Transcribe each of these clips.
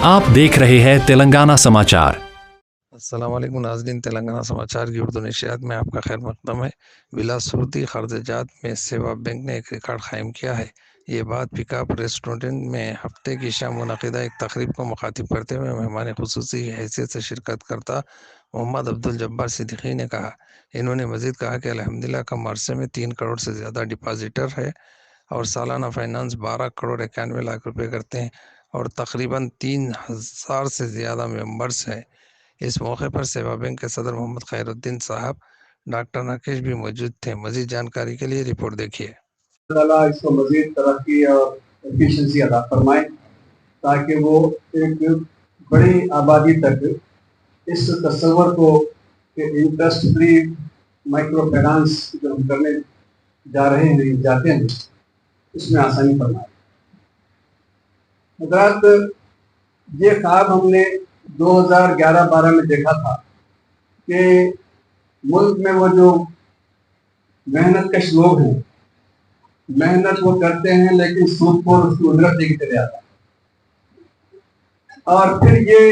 आप देख रहे हैं तेलंगाना समाचार। अस्सलाम वालेकुम नाज़रीन, तेलंगाना समाचार की उर्दू नशियात में आपका खैर मकदम है। बिला सूरती खर्चात में सेवा बैंक ने एक रिकॉर्ड कायम किया है। ये बात पिकअप रेस्टोरेंट में हफ्ते की शाम मुनक़िदा एक तकरीब को मुखातिब करते हुए मेहमान खुसूसी की हैसियत से शिरकत करता मोहम्मद अब्दुल जब्बार सिद्दीकी ने कहा। इन्होंने मज़ीद कहा कि अल्हम्दुलिल्लाह कम अरसे में 3 करोड़ से ज़्यादा डिपॉजिटर है और सालाना फाइनेंस 12 करोड़ 91 लाख रुपए करते हैं और तकरीबन 3000 से ज़्यादा मेंबर्स हैं। इस मौके पर सेवा बैंक के सदर मोहम्मद खैरुद्दीन साहब, डॉक्टर नकेश भी मौजूद थे। मज़ीद जानकारी के लिए रिपोर्ट देखिए। अल्लाह इसको मज़ीद तरक्की और एफिशिएंसी अता फरमाए ताकि वो एक बड़ी आबादी तक इस तस्वर को कि इंटरेस्ट फ्री माइक्रो फाइनेंस जो हम करने जा रहे हैं जाते हैं उसमें आसानी फरमाए। हज़रात, ये ख्वाब हमने 2011-12 में देखा था कि मुल्क में वो जो मेहनत कश लोग हैं, मेहनत वो करते हैं लेकिन सूद को उसकी उजरत देके चले आता है और फिर ये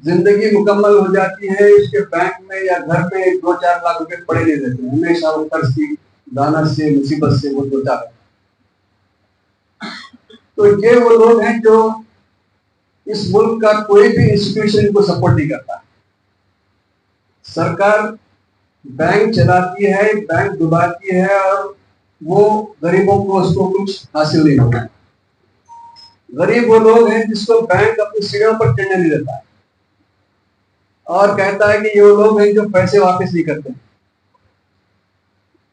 जिंदगी मुकम्मल हो जाती है, इसके बैंक में या घर में 2-4 लाख रुपए पड़े नहीं रहते हैं, हमेशा वो कर्ज की दानत से मुसीबत से वो सोचा रहता है। तो ये वो लोग हैं जो इस मुल्क का कोई भी इंस्टीट्यूशन इनको सपोर्ट नहीं करता। सरकार बैंक चलाती है, बैंक डुबाती है और वो गरीबों को उसको कुछ हासिल नहीं होता है। गरीब वो लोग हैं जिसको बैंक अपनी सीढ़ियों पर चढ़ने नहीं देता है और कहता है कि ये वो लोग हैं जो पैसे वापस नहीं करते हैं,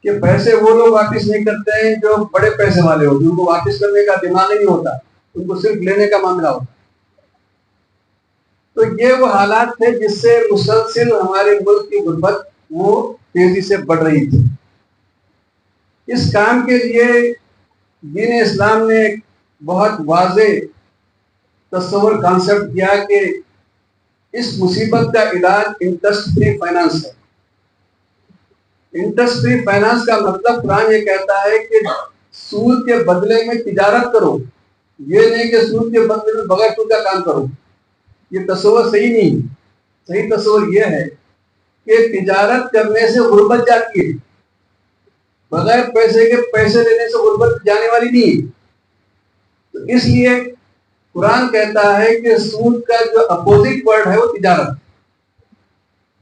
कि पैसे वो लोग वापस नहीं करते हैं जो बड़े पैसे वाले होते हैं, उनको वापस करने का दिमाग नहीं होता, उनको सिर्फ लेने का मामला होता है। तो ये वो हालात थे जिससे मुसलसिल हमारे मुल्क की गुर्बत वो तेजी से बढ़ रही थी। इस काम के लिए दीन इस्लाम ने बहुत वाज़े तस्वर कॉन्सेप्ट किया कि इस मुसीबत का इलाज इंटरेस्ट फ्री फाइनेंस है। इंटरेस्ट फ्री फाइनेंस का मतलब कुरान ये कहता है कि सूद के बदले में तिजारत करो, ये नहीं कि सूद के बदले में बगैर सूद का काम करो। ये तस्वर सही नहीं। सही तस्वर ये है कि तिजारत करने से गुर्बत जाती है, बगैर पैसे के पैसे लेने से गुर्बत जाने वाली नहीं। तो इसलिए कुरान कहता है कि सूद का जो अपोजिट वर्ड है वो तिजारत।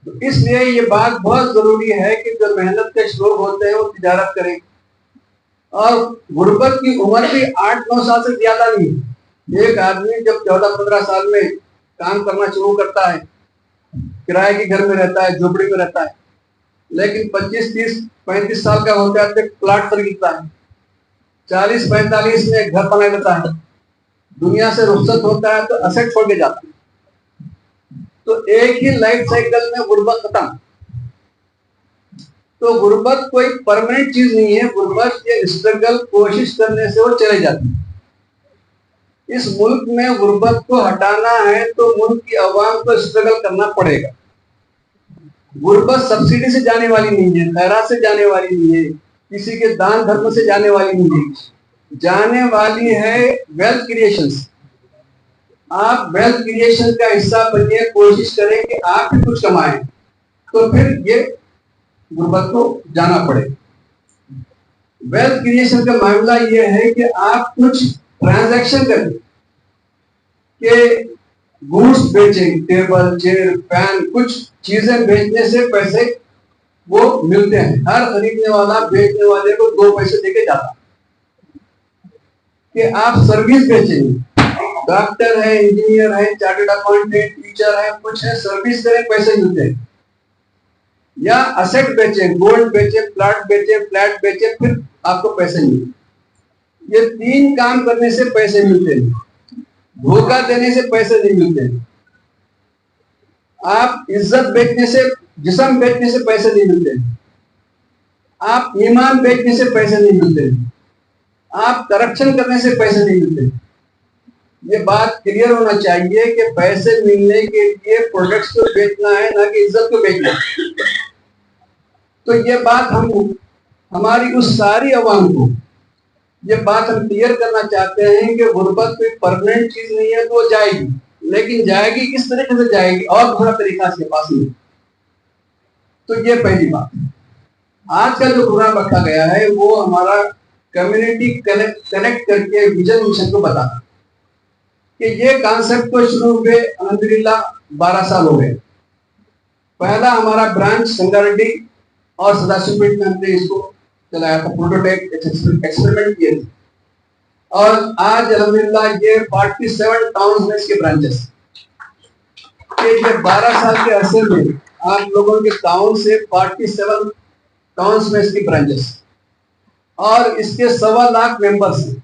तो इसलिए ये बात बहुत जरूरी है कि जो मेहनत के लोग होते हैं वो तिजारत करें और गुर्बत की उम्र भी 8-9 साल से ज्यादा नहीं। एक आदमी जब 14-15 साल में काम करना शुरू करता है, किराए के घर में रहता है, झोपड़ी में रहता है, लेकिन 25-30-35 साल का होता है तो प्लाट खरीदता है, 40-45 में घर बना लेता है, दुनिया से रुखसत होता है तो असेट छोड़ के जाता है। तो एक ही लाइफ साइकिल में गुर्बत खत्म। तो गुर्बत कोई परमानेंट चीज नहीं है। गुर्बत ये स्ट्रगल कोशिश करने से वो चले जाती है। इस मुल्क में गुर्बत को हटाना है तो मुल्क की आवाम को स्ट्रगल करना पड़ेगा। गुर्बत सब्सिडी से जाने वाली नहीं है, खैरात से जाने वाली नहीं है, किसी के दान धर्म से जाने वाली नहीं है, जाने वाली है वेल्थ क्रिएशन से। आप वेल्थ क्रिएशन का हिस्सा बनिए, कोशिश करें कि आप भी कुछ कमाएं, तो फिर ये गुर्बत को जाना पड़ेगा। वेल्थ क्रिएशन का मामला ये है कि आप कुछ ट्रांजैक्शन करें कि गुड्स बेचें, टेबल, चेयर, फैन, कुछ चीजें बेचने से पैसे वो मिलते हैं। हर खरीदने वाला बेचने वाले को 2 पैसे देके जाता है। कि आप सर्विस बेचेंगे, डॉक्टर है, इंजीनियर है, चार्टर्ड अकाउंटेंट, टीचर है, कुछ है, सर्विस करें, पैसे मिलते हैं। या असेट बेचें, गोल्ड बेचें, प्लाट बेचें, फ्लैट बेचें, फिर आपको पैसे मिलते। ये 3 काम करने से पैसे मिलते हैं। धोखा देने से पैसे नहीं मिलते। आप इज्जत बेचने से, जिस्म बेचने से पैसे नहीं मिलते। आप ईमान बेचने से पैसे नहीं मिलते। आप करप्शन करने से पैसे नहीं मिलते। ये बात क्लियर होना चाहिए कि पैसे मिलने के लिए प्रोडक्ट्स को बेचना है, ना कि इज्जत को बेचना है। तो ये बात हम हमारी उस सारी आवाम को یہ بات ہم کلیئر کرنا چاہتے ہیں کہ غربت کوئی پرماننٹ چیز نہیں ہے، تو وہ جائے گی، لیکن جائے گی کس طریقے سے جائے گی، اور دوسرا طریقہ اس کے پاس نہیں۔ تو یہ پہلی بات۔ آج کا جو پروگرام رکھا گیا ہے وہ ہمارا کمیونٹی کنیکٹ کر کے ویژن مشن کو بتانا کہ یہ کانسیپٹ کو شروع ہوئے الحمدللہ 12 سال ہو گئے۔ پہلا ہمارا برانچ سنگاریڈی اور سداشیو پیٹ میں ہم نے اس کو چلایا تھا، پروٹوٹائپ ایکسپیریمنٹ کیے تھے، اور آج الحمدللہ یہ 47 ٹاؤنز میں اس کے برانچز، کہ یہ 12 سال کے عرصے میں آپ لوگوں کے ٹاؤن سے 47 ٹاؤنز میں اس کی برانچز، اور اس کے 1.25 لاکھ ممبرس ہیں۔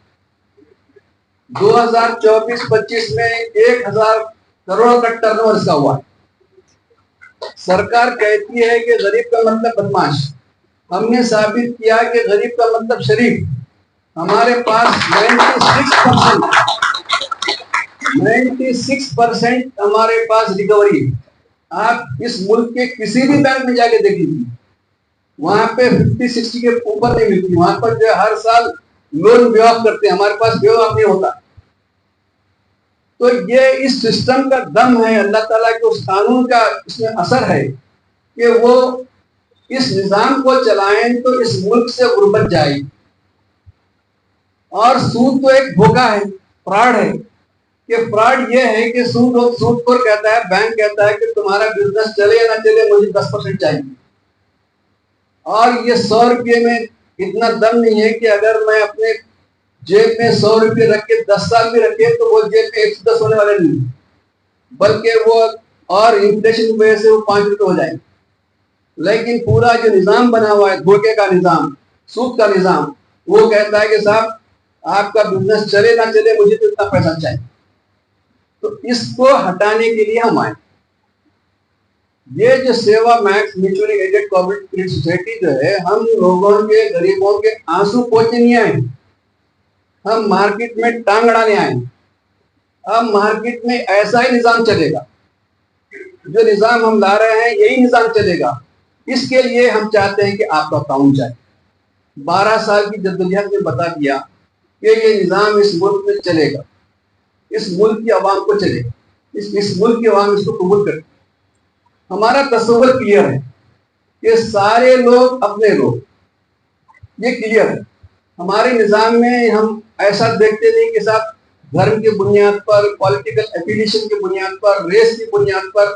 2024-25 میں 1000 کروڑ کا ٹرن اوور اس کا ہوا ہے۔ سرکار کہتی ہے کہ غریب کا مطلب بدماش، ہم نے ثابت کیا کہ غریب کا مطلب شریف۔ ہمارے پاس 96% ہمارے پاس ریکوری ہے۔ آپ اس ملک کے کسی بھی بینک میں جا کے دیکھ لیجیے، وہاں پہ 50-60 کے اوپر نہیں ملتی، وہاں پر جو ہر سال لون بے آف کرتے ہیں، ہمارے پاس بے آف نہیں ہوتا۔ تو یہ اس سسٹم کا دم ہے، اللہ تعالیٰ کے اس قانون کا اس میں اثر ہے کہ وہ اس نظام کو چلائیں تو اس ملک سے غربت جائے گی۔ اور سود تو ایک دھوکہ ہے، فراڈ ہے، کہ فراڈ یہ ہے کہ سود خور کہتا ہے، بینک کہتا ہے کہ تمہارا بزنس چلے یا نہ چلے مجھے 10% چاہیے، اور یہ 100 روپے میں اتنا دم نہیں ہے کہ اگر میں اپنے جیب میں 100 روپے رکھ کے 10 سال بھی رکھے تو وہ جیب میں 110 ہونے والے نہیں، بلکہ وہ اور انفلیشن کی وجہ سے وہ 5 روپے ہو جائیں۔ لیکن پورا جو نظام بنا ہوا ہے، دھوکے کا نظام، سود کا نظام، وہ کہتا ہے کہ صاحب آپ کا بزنس چلے نہ چلے مجھے تو اتنا پیسہ چاہیے۔ تو اس کو ہٹانے کے لیے ہم آئے۔ یہ جو Seva Max mutually aided cooperative society جو ہے، ہم لوگوں کے غریبوں کے آنسو پوچھنے نہیں آئے، ہم مارکیٹ میں ٹانگ اڑانے آئے۔ اب مارکیٹ میں ایسا ہی نظام چلے گا، جو نظام ہم لا رہے ہیں یہی نظام چلے گا۔ اس کے لیے ہم چاہتے ہیں کہ آپ کا تعاون چاہیے۔ 12 سال کی جدوجہد نے بتا دیا کہ یہ نظام اس ملک میں چلے گا، اس ملک کی عوام کو چلے گا، اس ملک کی عوام اس کو قبول کرے۔ ہمارا تصور کلیئر ہے کہ سارے لوگ اپنے لوگ، یہ کلیئر ہے۔ ہمارے نظام میں ہم ایسا دیکھتے نہیں کہ صاحب دھرم کی بنیاد پر، پولیٹیکل ایفیلیشن کی بنیاد پر، ریس کی بنیاد پر،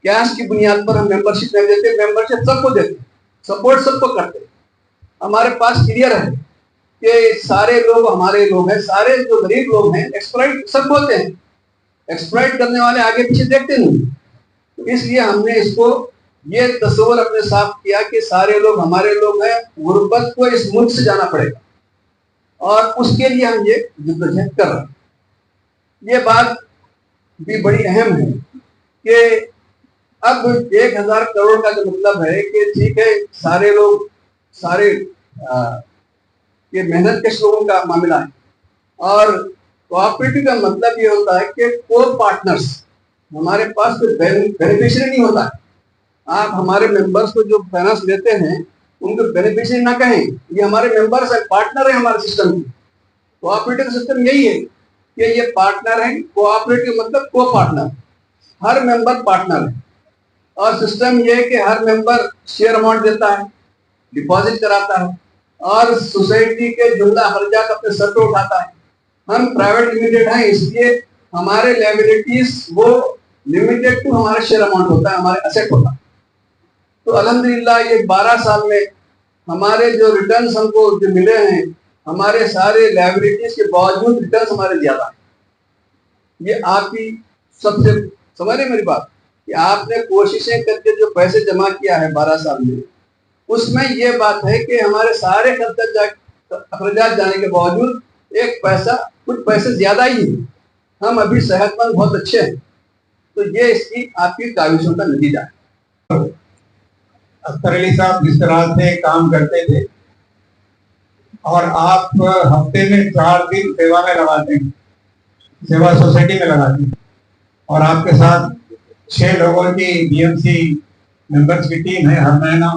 کیسٹ کی بنیاد پر ہم ممبرشپ نہیں دیتے۔ ممبرشپ سب کو دیتے، سپورٹ سب کو کرتے۔ ہمارے پاس کلیئر ہے کہ سارے لوگ ہمارے لوگ ہیں، سارے جو غریب لوگ ہیں ایکسپلائٹ سب ہوتے ہیں، ایکسپلائٹ کرنے والے آگے پیچھے دیکھتے نہیں۔ تو اس لیے ہم نے اس کو یہ تصور اپنے صاف کیا کہ سارے لوگ ہمارے لوگ ہیں، غربت کو اس ملک سے جانا پڑے گا، اور اس کے لیے ہم یہ جدوجہد کر رہے ہیں۔ یہ بات بھی بڑی اہم ہے کہ اب 1000 کروڑ کا جو مطلب ہے کہ ٹھیک ہے سارے لوگ، سارے یہ محنت کش لوگوں کا معاملہ ہے، اور کوآپریٹو کا مطلب یہ ہوتا ہے کہ کو پارٹنرز، ہمارے پاس کوئی بینیفیشری نہیں ہوتا ہے۔ آپ ہمارے ممبرس کو جو فائنانس لیتے ہیں ان کو بینیفیشری نہ کہیں، یہ ہمارے ممبرس ہیں، پارٹنر ہیں ہمارے سسٹم کی۔ کوآپریٹو سسٹم یہی ہے کہ یہ پارٹنر ہیں، کوآپریٹو مطلب کو پارٹنر، ہر ممبر پارٹنر ہے۔ اور سسٹم یہ ہے کہ ہر ممبر شیئر اماؤنٹ دیتا ہے، ڈپازٹ کراتا ہے، اور سوسائٹی کے جملہ اخراجات اپنے سر پہ اٹھاتا ہے۔ ہم پرائیویٹ لمیٹڈ ہیں، اس لیے ہمارے لائبلٹیز وہ لمیٹڈ ٹو ہمارا شیئر اماؤنٹ ہوتا ہے، ہمارے ایسٹ ہوتا ہے۔ تو الحمدللہ یہ 12 سال میں ہمارے جو ریٹرنز ہم کو جو ملے ہیں، ہمارے سارے لائبلٹیز کے باوجود ریٹرنز ہمارے زیادہ ہیں۔ یہ آپ کی سب سے سمجھ رہے میری بات کہ آپ نے کوششیں کر کے جو پیسے جمع کیا ہے 12 سال میں، اس میں یہ بات ہے کہ ہمارے سارے اخراجات جانے کے باوجود ایک پیسہ، کچھ پیسے زیادہ ہی ہیں، ہم ابھی صحت مند بہت اچھے ہیں۔ تو یہ اس کی آپ کی کاوشوں کا نتیجہ ہے۔ اختر علی صاحب جس طرح سے کام کرتے تھے، اور آپ ہفتے میں 4 دن سیوا میں لگاتے ہیں، سیوا سوسائٹی میں لگاتے ہیں، اور آپ کے ساتھ 6 لوگوں کی بی ایم سی ممبرس کی ٹیم ہے، ہر مہینہ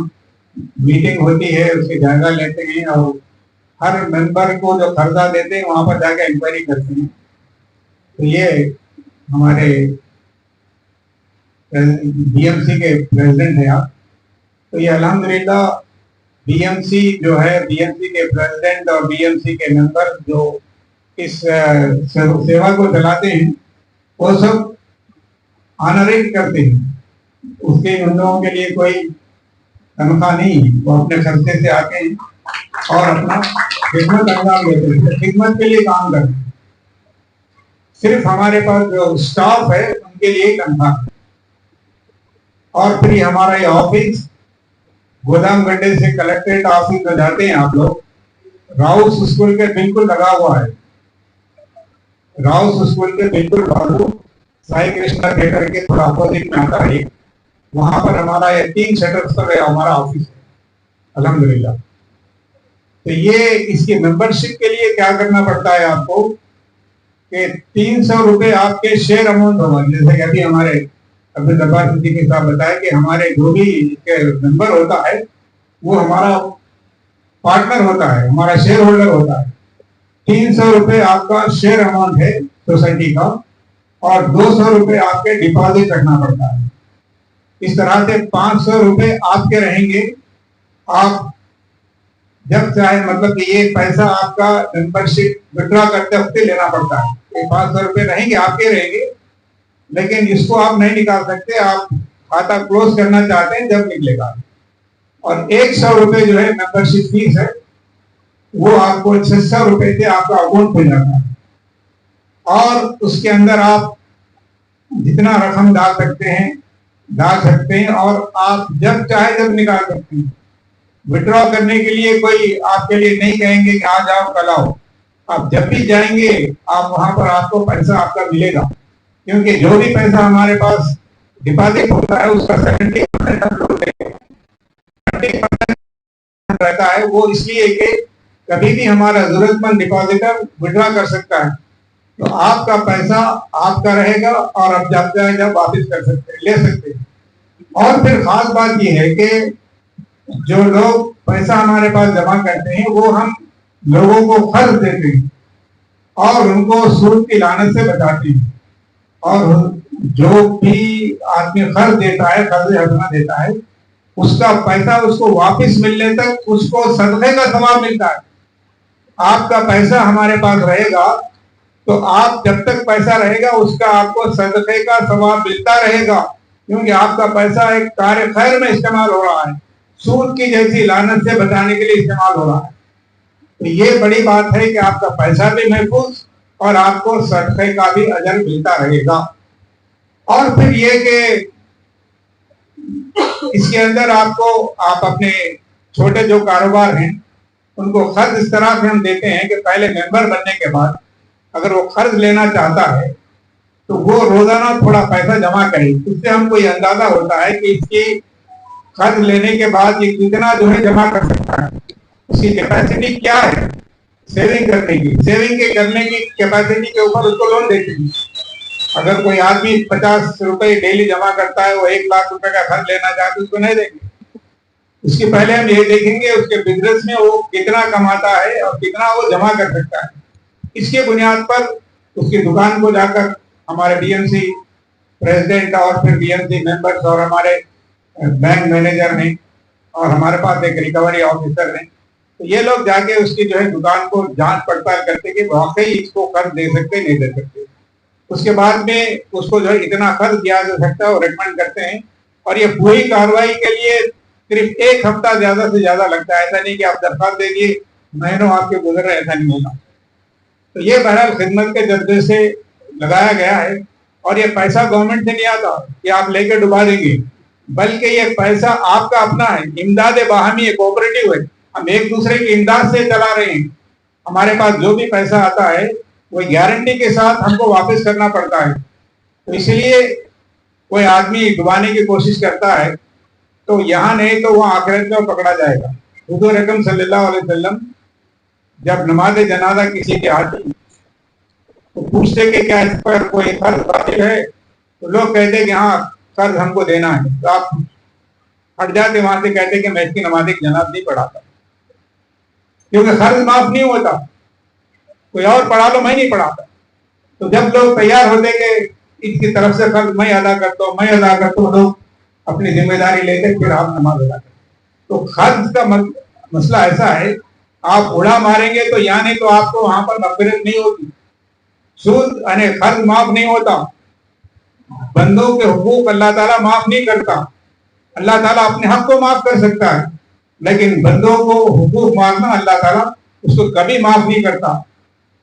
میٹنگ ہوتی ہے، اس کے جائزہ لیتے ہیں اور हर मेंबर को जो कर्जा देते हैं वहां पर जाके इंक्वायरी करते हैं। तो ये हमारे बीएमसी के प्रेसिडेंट हैं आप। तो ये अल्हम्दुलिल्लाह बीएमसी जो है, बीएमसी के प्रेसिडेंट और बीएमसी के मेंबर जो इस सेवा को चलाते हैं वो सब ऑनरेट करते हैं। उसके उन लोगों के लिए कोई तनख्वाह नहीं है, वो अपने खर्चे से आते हैं और अपना खिदमत अंजाम देते हैं, खिदमत के लिए काम करते हैं। सिर्फ हमारे पास जो स्टाफ है उनके लिए तनख्वाह है। और फिर हमारा ये ऑफिस गोदाम गड्ढे से कलेक्ट्रेट ऑफिस में जाते हैं आप लोग, राउस स्कूल के बिल्कुल लगा हुआ है। राउस स्कूल के बिल्कुल बाजू साई कृष्णा थिएटर के थोड़ा अपोजिट में आता है, वहां पर हमारा ये 3 शटर्स पर हमारा ऑफिस है अल्हम्दुलिल्लाह। तो ये इसकी मेंबरशिप के लिए क्या करना पड़ता है आपको कि 300 रुपए आपके शेयर अमाउंट होगा। जैसे कि अभी हमारे अब्दुल जब्बार सिद्दीकी साहब बताया कि हमारे जो भी इसके मेंबर होता है वो हमारा पार्टनर होता है, हमारा शेयर होल्डर होता है। 300 रुपए आपका शेयर अमाउंट है सोसाइटी का और 200 रुपए आपके डिपॉजिट रखना पड़ता है। इस तरह से 500 रुपए आपके रहेंगे। आप जब चाहे, मतलब कि ये पैसा आपका मेंबरशिप विड्रॉ करते वक्त लेना पड़ता है। ये 500 रुपए रहेंगे, आपके रहेंगे, लेकिन इसको आप नहीं निकाल सकते। आप खाता क्लोज करना चाहते हैं जब निकलेगा। और 100 रुपए जो है मेंबरशिप फीस है, वो आपको 600 रुपए से आपका अकाउंट खुल जाता है। और उसके अंदर आप जितना रकम डाल सकते हैं और आप जब चाहे जब निकाल सकते हैं। विड्रॉ करने के लिए कोई आपके लिए नहीं कहेंगे कि आज आओ कल आओ। आप जब भी जाएंगे आप वहां पर आपको पैसा आपका मिलेगा, क्योंकि जो भी पैसा हमारे पास डिपॉजिट होता है उसका 70% हम लोग देंगे। 30% रहता है वो इसलिए कि कभी भी हमारा जरूरतमंद डिपॉजिटर विड्रॉ कर सकता है। तो आपका पैसा आपका रहेगा और आप जब चाहे जब वापिस कर सकते हैं, ले सकते हैं। और फिर खास बात यह है कि जो लोग पैसा हमारे पास जमा करते हैं वो हम लोगों को कर्ज देते हैं और उनको सूद की लानत से बचाते हैं। और जो भी आदमी कर्ज देता है, कर्ज हजना देता है, उसका पैसा उसको वापस मिलने तक उसको सदक़े का सवाब मिलता है। आपका पैसा हमारे पास रहेगा तो आप जब तक पैसा रहेगा उसका आपको सदक़े का सवाब मिलता रहेगा, क्योंकि आपका पैसा एक कार्य खैर में इस्तेमाल हो रहा है, सूद की जैसी लानत से बचाने के लिए इस्तेमाल हो रहा है। तो ये बड़ी बात है कि आपका पैसा भी महफूज और आपको सदक़े का भी अजर मिलता रहेगा। और फिर ये कि इसके अंदर आपको आप अपने छोटे जो कारोबार हैं उनको कर्ज इस तरह से हम देते हैं कि पहले मेंबर बनने के बाद अगर वो कर्ज लेना चाहता है तो वो रोजाना थोड़ा पैसा जमा करे। उससे हमको ये अंदाजा होता है कि इसकी कर्ज लेने के बाद ये कितना जो है जमा कर सकता है, उसकी कैपेसिटी क्या है सेविंग करने की। सेविंग के करने की कैपेसिटी के ऊपर उसको लोन देते हैं। अगर कोई आदमी 50 रुपए डेली जमा करता है, वो 1 लाख रुपए का कर्ज लेना चाहते उसको नहीं देंगे। उसके पहले हम ये देखेंगे उसके बिजनेस में वो कितना कमाता है और कितना वो जमा कर सकता है। इसके बुनियाद पर उसकी दुकान को जाकर हमारे बीएमसी प्रेसिडेंट और फिर बीएमसी मेंबर्स और हमारे बैंक मैनेजर ने और हमारे पास एक रिकवरी ऑफिसर ने, तो ये लोग जाके उसकी जो है दुकान को जांच पड़ताल करते कि वाकई इसको कर्ज दे सकते नहीं दे सकते। उसके बाद में उसको जो है इतना कर्ज दिया जा सकता है वो रिकमेंड करते हैं। और ये पूरी कार्रवाई के लिए सिर्फ 1 हफ्ता ज्यादा से ज्यादा लगता है। ऐसा नहीं कि आप दरख्वास्त दे दिए महीनों आपके गुजर रहे, ऐसा नहीं होगा। तो ये बहरहाल खिदमत के जज्बे से लगाया गया है। और ये पैसा गवर्नमेंट से नहीं आता कि आप लेके डुबा देंगे, बल्कि ये पैसा आपका अपना है। इमदाद बाहमी कोऑपरेटिव है, हम एक दूसरे की इमदाद से चला रहे हैं। हमारे पास जो भी पैसा आता है वो गारंटी के साथ हमको वापस करना पड़ता है। तो इसलिए कोई आदमी डुबाने की कोशिश करता है तो यहाँ नहीं तो वहाँ आखिरत में पकड़ा जाएगा। हुजूर अकरम सल्लल्लाहु अलैहि वसल्लम जब नमाज जनाजा किसी के आती तो पूछते कि क्या इस पर कोई कर्ज वाजिब है, तो लोग कहते कि हाँ कर्ज हमको देना है। तो आप हट जाते वहां से, कहते कि मैं इसकी नमाज जनाजा नहीं पढ़ाता। क्योंकि कर्ज माफ नहीं होता, कोई और पढ़ा लो, मैं नहीं पढ़ाता। तो जब लोग तैयार होते कि इनकी तरफ से कर्ज मैं अदा करता हूँ, मैं अदा करता हूँ, लोग अपनी जिम्मेदारी लेते फिर आप नमाज अदा करते। तो कर्ज का मसला ऐसा है, आप उड़ा मारेंगे तो या नहीं तो आपको वहां पर मगफिरत नहीं होती। सूद यानी कर्ज माफ नहीं होता, बंदों के हुकूक अल्लाह ताला माफ नहीं करता। अल्लाह ताला अपने हक को माफ कर सकता है, लेकिन बंदों को हुकूक मारना अल्लाह ताला उसको कभी माफ नहीं करता,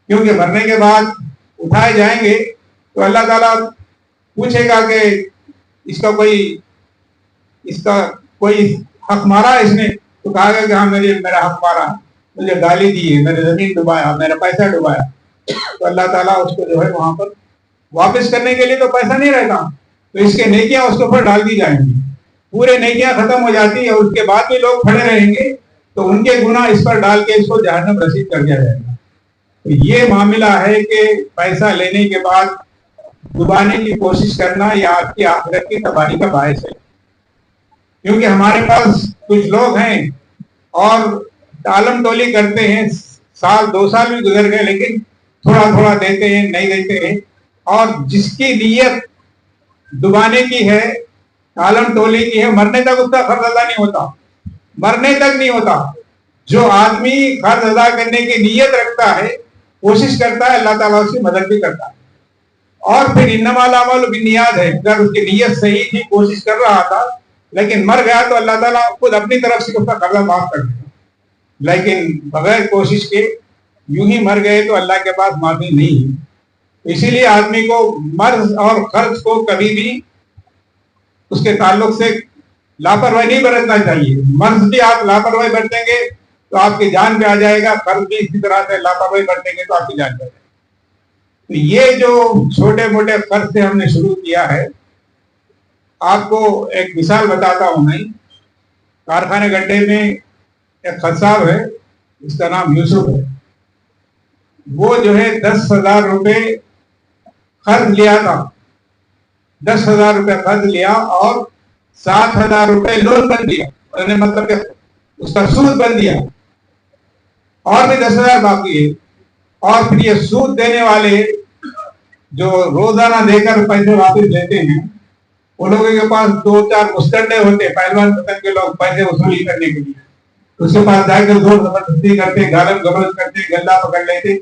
क्योंकि मरने के बाद उठाए जाएंगे तो अल्लाह ताला पूछेगा कि इसका कोई हक मारा इसने, तो कहा कि हाँ मेरा हक मारा, मुझे गाली दी है, मैंने जमीन डुबाया, मेरा पैसा डुबाया। तो अल्लाह ताला उसको जो है वहां पर वापस करने के लिए तो पैसा नहीं रहता, तो इसके नेकियां उसके ऊपर डाल दी जाएंगी, पूरे नेकियां खत्म हो जाती है, और उसके बाद भी लोग खड़े रहेंगे तो उनके गुनाह इस पर डाल के इसको जहन्नम रसीद कर दिया जाएगा। तो ये मामला है कि पैसा लेने के बाद डुबाने की कोशिश करना या आपकी आखिरत की तबाही का बायस है। क्योंकि हमारे पास कुछ लोग हैं और टालम टोली करते हैं, साल 2 साल भी गुजर गए लेकिन थोड़ा थोड़ा देते हैं, नहीं देते हैं, और जिसकी नीयत डुबाने की है, टालम टोली की है, मरने तक उसका कर्ज अदा नहीं होता, मरने तक नहीं होता। जो आदमी कर्ज अदा करने की नीयत रखता है, कोशिश करता है, अल्लाह ताला उसकी मदद भी करता है। और फिर इन्नमल अमल बिन्नियात है, अगर उसकी नीयत सही थी, कोशिश कर रहा था, लेकिन मर गया तो अल्लाह ताला खुद अपनी तरफ से उसका कर्जा माफ कर देगा। लेकिन बगैर कोशिश के यूं ही मर गए तो अल्लाह के पास माफी नहीं है। इसीलिए आदमी को मर्ज और कर्ज को कभी भी उसके ताल्लुक से लापरवाही नहीं बरतना चाहिए। मर्ज भी आप लापरवाही बरतेंगे तो आपकी जान पे आ जाएगा, कर्ज भी इसी तरह से लापरवाही बरतेंगे तो आपकी जान पे आ जाएगी। तो ये जो छोटे मोटे कर्ज से हमने शुरू किया है, आपको एक मिसाल बताता हूं मैं। कारखाने गड्ढे में एक खसाब है, उसका नाम यूसुफ है। वो जो है 10,000 रुपये कर्ज लिया था, 10,000 रुपये कर्ज लिया और 7,000 रुपये लोन बन दिया, मतलब कि उसका सूद बन दिया, और भी 10,000 बाकी है। और फिर ये सूद देने वाले जो रोजाना देकर पैसे वापस देते हैं, उन लोगों के पास 2-4 मुस्तंडे होते, पहलवान पसंद के लोग पैसे वसूली करने के लिए, उसके पास जाकर जोर जबरदस्ती करते, गालम गबरज करते, गल्ला पकड़ लेते।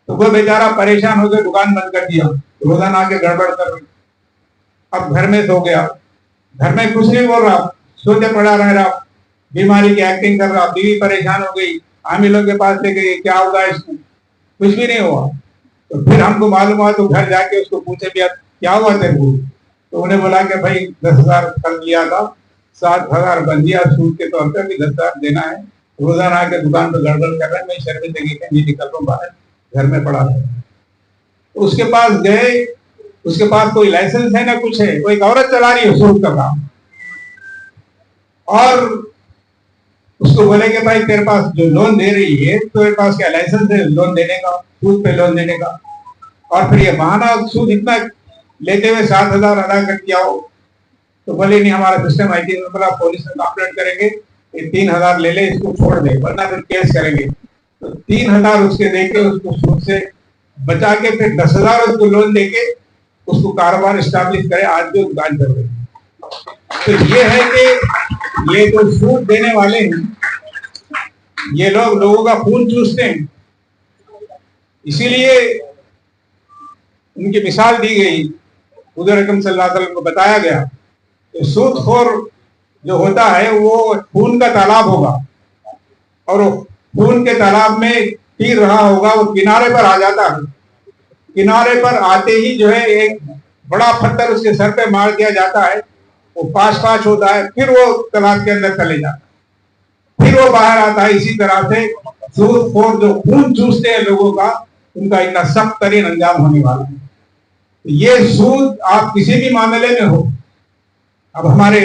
तो वो बेचारा परेशान होकर दुकान बंद कर दिया, रोजाना आके गड़बड़ कर रहे। अब घर में सो गया, घर में कुछ नहीं बोल रहा, सोचे पड़ा रह रहा, बीमारी की एक्टिंग कर रहा, बीवी परेशान हो गई, आमिलों के पास ले गई, क्या होगा इसको, कुछ भी नहीं हुआ। तो फिर हमको मालूम हुआ तो घर जाके उसको पूछे भी क्या हुआ तेरे को, तो उन्हें बोला कि भाई 10,000 कर्ज लिया था, 7,000 बन दिया सूद के तौर पर, 10,000 देना है, रोजाना आके दुकान पर गड़बड़ कर रहे हैं, मैं शर्मिंदगी से नहीं निकल रहा हूँ बाहर, घर में पड़ा है। तो उसके पास गए, उसके पास कोई लाइसेंस है ना कुछ है, वो एक औरत चला रही है सूद का काम, और उसको बोले कि भाई तेरे पास जो लोन दे रही है तो तेरे पास क्या लाइसेंस है लोन देने का, सूद पे लोन देने का। और फिर ये बहाना सूद इतना लेते हुए 7,000 अदा कर दिया हो, तो बोले नहीं हमारा सिस्टम IT में बोला पुलिस में कंप्लेंट करेंगे, ये 3,000 ले ले, इसको छोड़ दे वरना फिर केस करेंगे। तो 3,000 उसके देके उसको सूद से बचा के फिर 10,000 उसको लोन देके उसको कारोबार स्टैब्लिश करे, आज भी दुकान कर रहे। तो ये है कि ये जो सूद देने वाले हैं, ये लोग लोगों का खून चूसते हैं, इसीलिए उनकी मिसाल दी गई, हुज़ूर अकरम सल्लल्लाहु अलैहि वसल्लम को बताया गया कि सूदखोर जो होता है वो खून का तालाब होगा, और वो खून के तालाब में तीर रहा होगा, वो किनारे पर आ जाता है, किनारे पर आते ही जो है एक बड़ा पत्थर उसके सर पे मार दिया जाता है, वो पाश होता है, फिर वो तालाब के अंदर चले जाता है, फिर वो बाहर आता है। इसी तरह से सूदखोर जो खून चूसते हैं लोगों का, उनका इतना सख्त तरीन अंजाम होने वाला है। ये सूद आप किसी भी मामले में हो। अब हमारे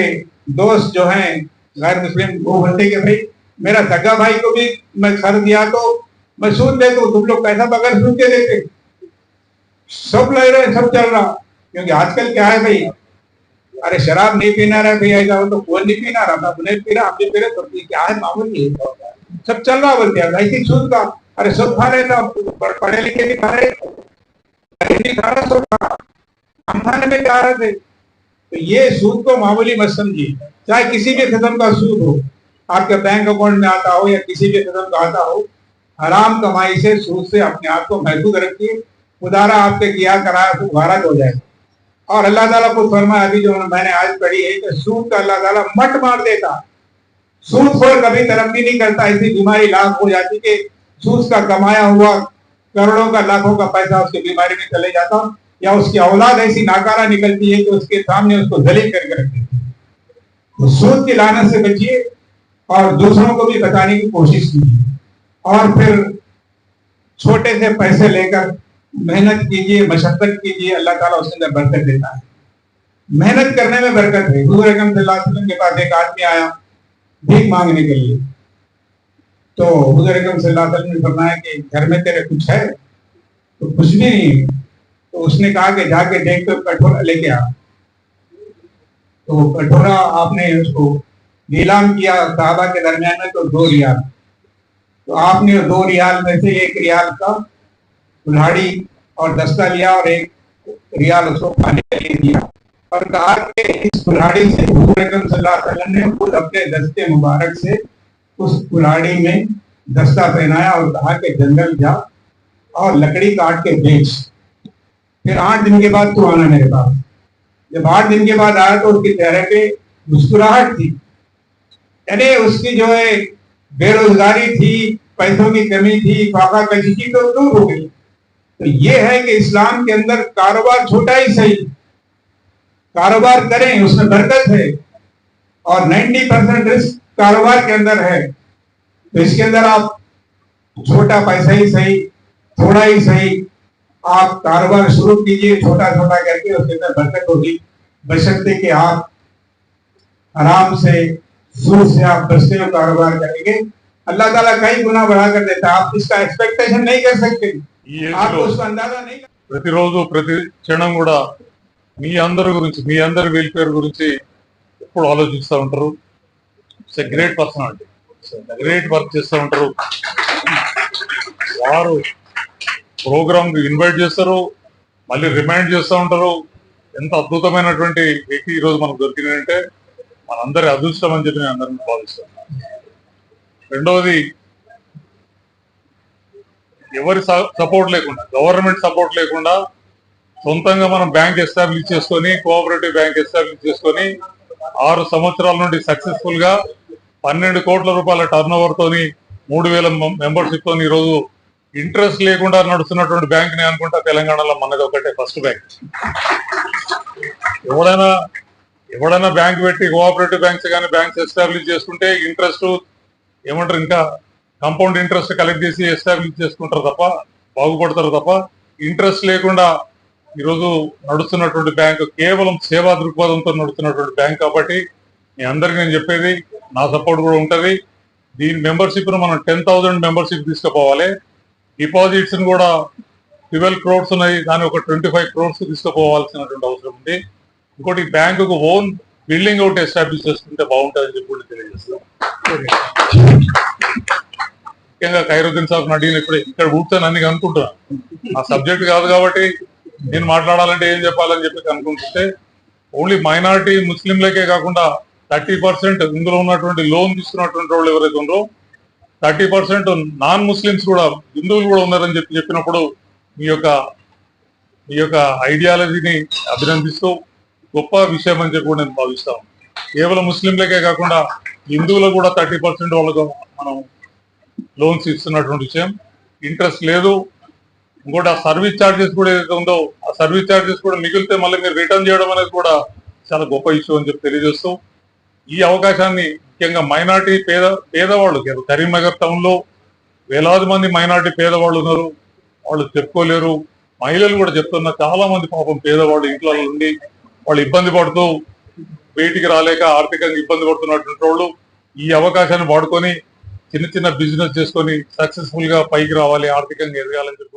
दोस्त जो हैं गैर मुस्लिम, वो बोलते कि भाई मेरा सगा भाई को भी मैं खर्च दिया तो मैं सूद दे दूं, तुम लोग पैसा बगैर सूद के देते, सब ले रहे, सब चल रहा। क्योंकि आजकल क्या है भाई, अरे शराब नहीं पीना रहा भाई, ऐसा हो तो कौन नहीं पीना रहा, मैं नहीं पी रहा, आप भी पी रहे, तो क्या है मामूली है। सब चल रहा बोलते हैं ऐसी सूद का। अरे सूद खा रहे तो पढ़े लिखे भी खा रहे, नहीं खा रहा सूद खा, हम खाने में जा रहे थे। तो ये सूद को मामूली मत समझिए, चाहे किसी भी किस्म का सूद हो, आपके बैंक अकाउंट में आता हो या किसी भी किस्म का आता हो, हराम कमाई से सूद से अपने आप को महफूज रखिए, खुदारा आपके किया कराया तो भारत हो जाए। और अल्लाह ताला को फरमाया, अभी जो मैंने आज पढ़ी है कि सूद का अल्लाह ताला मट मार देता, सूदखोर कभी तरक्की नहीं करता, ऐसी बीमारी लाख हो जाती कि सूद का कमाया हुआ करोड़ों का लाखों का पैसा उसकी बीमारी में चले जाता, या उसकी औलाद ऐसी नाकारा निकलती है कि उसके सामने उसको दलील करके रखती है। तो सूद की लानत से बचिए और दूसरों को भी बताने की कोशिश कीजिए, और फिर छोटे से पैसे लेकर मेहनत कीजिए, मशक्कत कीजिए, अल्लाह ताला उसके अंदर बरकत देता है। मेहनत करने में बरकत है। हुजूर अकरम सल्लल्लाहु अलैहि वसल्लम के पास एक आदमी आया भीख मांगने के लिए, तो हुजूर अकरम सल्लल्लाहु अलैहि वसल्लम ने फरमाया कि घर में तेरे कुछ है? तो कुछ भी नहीं। तो उसने कहा कि जाके देख तो कटोरा लेके आ। तो कटोरा आपने उसको नीलाम किया साहबा के दरमियान में, तो 2 रियाल। तो आपने 2 रियाल में से 1 रियाल का कुल्हाड़ी और दस्ता लिया और 1 रियाल उसको खाने के लिए दिया, और कहा कि इस कुल्हाड़ी से हुजूर अकरम सल्लल्लाहु अलैहि वसल्लम ने खुद अपने दस्ते मुबारक से उस कुल्हाड़ी में दस्ता पहनाया और कहा कि जंगल जा और लकड़ी काट के बेच, फिर 8 दिन के बाद तू आना मेरे पास। जब 8 दिन के बाद आया तो उसके चेहरे पे मुस्कुराहट थी, यानी उसकी जो है बेरोजगारी थी, पैसों की कमी थी, फाका कशी थी, तो दूर हो गई। तो ये है कि इस्लाम के अंदर कारोबार छोटा ही सही, कारोबार करें, उसमें बरकत है, और 90% रिस्क कारोबार के अंदर है। तो इसके अंदर आप छोटा पैसा ही सही, थोड़ा ही सही, आप कारोबार शुरू कीजिए छोटा छोटा करके, उसके अंदर बरकत होगी, बशर्ते कि आप आराम से सूद से आप बचते हुए कारोबार करेंगे। अल्लाह ताला कई गुना बढ़ा कर देता है, आप इसका एक्सपेक्टेशन नहीं कर सकते, आप उसका अंदाजा नहीं। ప్రతిరోజు ప్రతి క్షణం కూడా మీ అందరి గురించి, మీ అందరి వెల్ఫేర్ గురించి ఎప్పుడు ఆలోచిస్తూ ఉంటారు. It's a great personality, great work చేస్తూ ఉంటారు. వారు ప్రోగ్రామ్ ఇన్వైట్ చేస్తారు, మళ్ళీ రిమైండ్ చేస్తూ ఉంటారు. ఎంత అద్భుతమైనటువంటి వ్యక్తి ఈరోజు మనకు దొరికిందంటే మనందరి అదృష్టం అని చెప్పి నేను అందరినీ భావిస్తాను. రెండవది, ఎవరి సపోర్ట్ లేకుండా, గవర్నమెంట్ సపోర్ట్ లేకుండా సొంతంగా మనం బ్యాంక్ ఎస్టాబ్లిష్ చేసుకొని, కోఆపరేటివ్ బ్యాంక్ ఎస్టాబ్లిష్ చేసుకొని 6 సంవత్సరాల నుండి సక్సెస్ఫుల్ గా 12 కోట్ల రూపాయల టర్న్ ఓవర్ తోని 3000 మెంబర్షిప్ తోని ఈరోజు ఇంట్రెస్ట్ లేకుండా నడుస్తున్నటువంటి బ్యాంక్ ని అనుకుంటా తెలంగాణలో మనది ఒకటే ఫస్ట్ బ్యాంక్. ఎవడైనా బ్యాంక్ పెట్టి కోఆపరేటివ్ బ్యాంక్స్ కానీ బ్యాంక్స్ ఎస్టాబ్లిష్ చేసుకుంటే ఇంట్రెస్ట్ ఏమంటారు, ఇంకా కాంపౌండ్ ఇంట్రెస్ట్ కలెక్ట్ చేసి ఎస్టాబ్లిష్ చేసుకుంటారు తప్ప, బాగుపడతారు తప్ప, ఇంట్రెస్ట్ లేకుండా ఈరోజు నడుస్తున్నటువంటి బ్యాంక్ కేవలం సేవా దృక్పథంతో నడుస్తున్నటువంటి బ్యాంక్. కాబట్టి మీ అందరికీ నేను చెప్పేది, నా సపోర్ట్ కూడా ఉంటుంది. దీని మెంబర్షిప్ ను మనం 10,000 మెంబర్షిప్ తీసుకుపోవాలి. డిపాజిట్స్ కూడా 12 crores ఉన్నాయి, దాన్ని ఒక 25 crores తీసుకుపోవాల్సినటువంటి అవసరం ఉంది. ఇంకోటి, బ్యాంకుకు ఓన్ బిల్డింగ్ అవుట్ ఎస్టాబ్లిష్ చేసుకుంటే బాగుంటుందని చెప్పి తెలియజేస్తాం. ముఖ్యంగా ఖైరుద్దీన్ సాబ్ అడిగిన ఇక్కడ కూర్చొని అన్ని అనుకుంటున్నాను, ఆ సబ్జెక్ట్ కాదు కాబట్టి నేను మాట్లాడాలంటే ఏం చెప్పాలని చెప్పి అనుకుంటుంటే, ఓన్లీ మైనారిటీ ముస్లింలకే కాకుండా 30% ఇందులో ఉన్నటువంటి లోన్ తీసుకున్నటువంటి వాళ్ళు ఎవరైతే ఉన్నారో 30% నాన్ ముస్లిమ్స్ కూడా, హిందువులు కూడా ఉన్నారని చెప్పినప్పుడు మీ యొక్క ఐడియాలజీని అభినందిస్తూ గొప్ప విషయం అని చెప్పి నేను భావిస్తాను. కేవలం ముస్లింలకే కాకుండా హిందువులకు కూడా 30% వాళ్ళకు మనం లోన్స్ ఇస్తున్నటువంటి విషయం. ఇంట్రెస్ట్ లేదు. ఇంకోటి, ఆ సర్వీస్ ఛార్జెస్ కూడా ఏదైతే ఉందో ఆ సర్వీస్ ఛార్జెస్ కూడా మిగిలితే మళ్ళీ మీరు రిటర్న్ చేయడం అనేది కూడా చాలా గొప్ప ఇష్యూ అని చెప్పి తెలియజేస్తూ, ఈ అవకాశాన్ని ముఖ్యంగా మైనార్టీ పేదవాళ్ళు, కరీంనగర్ టౌన్ లో వేలాది మంది మైనార్టీ పేదవాళ్ళు ఉన్నారు, వాళ్ళు చెప్పుకోలేరు. మహిళలు కూడా చెప్తున్నారు, చాలా మంది పాపం పేదవాళ్ళు ఇంట్లో ఉండి వాళ్ళు ఇబ్బంది పడుతూ బయటికి రాలేక ఆర్థికంగా ఇబ్బంది పడుతున్నటువంటి వాళ్ళు ఈ అవకాశాన్ని వాడుకొని చిన్న చిన్న బిజినెస్ చేసుకొని సక్సెస్ఫుల్ గా పైకి రావాలి, ఆర్థికంగా ఎదగాలని చెప్పి